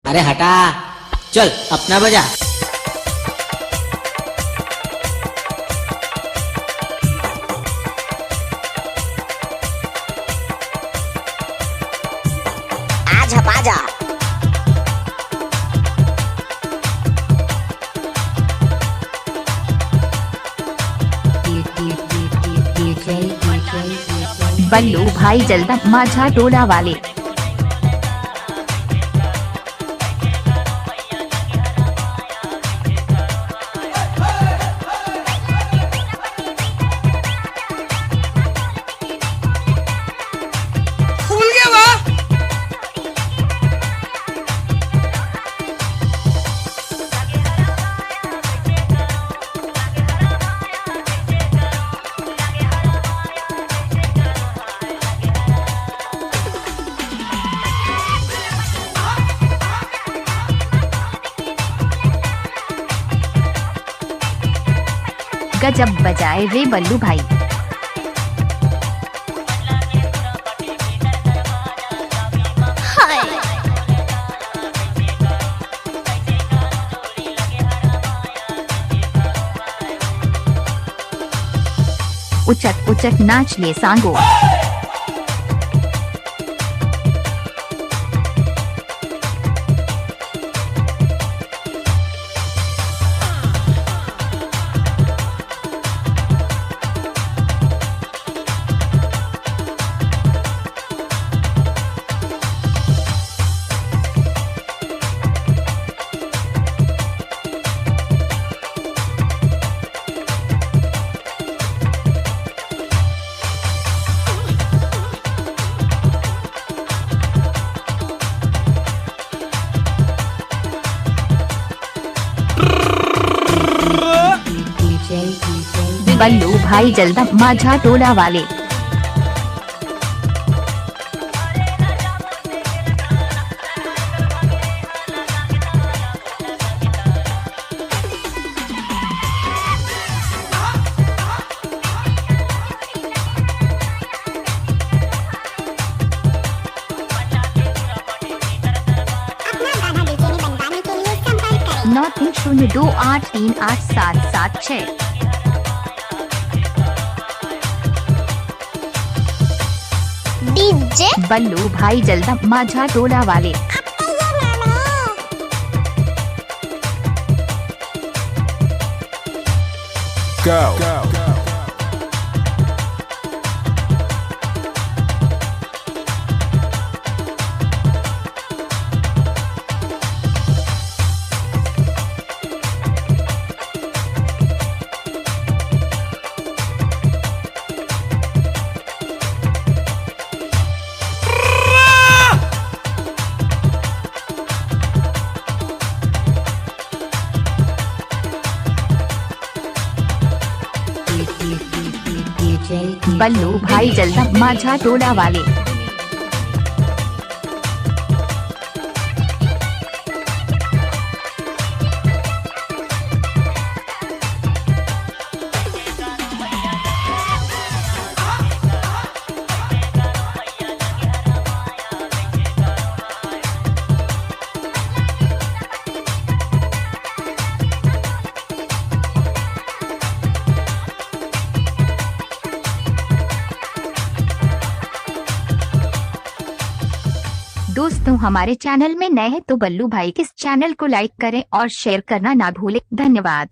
अरे हटा, चल अपना बजा। आजा बाजा। बल्लू भाई जल्दा माझा टोला वाले। फूल गया वाह। गजब बजाए रे बल्लू भाई। उचक उचक नाच ले सांगो। बल्लू भाई जल्दा माझा टोला वाले। नौ 302838776। डीजे बल्लू भाई जल्दा माझा टोला वाले। Go. बल्लू भाई जल्दा माझा टोला वाले। दोस्तों हमारे चैनल में नए हैं तो बल्लू भाई के इस चैनल को लाइक करें और शेयर करना ना भूलें। धन्यवाद।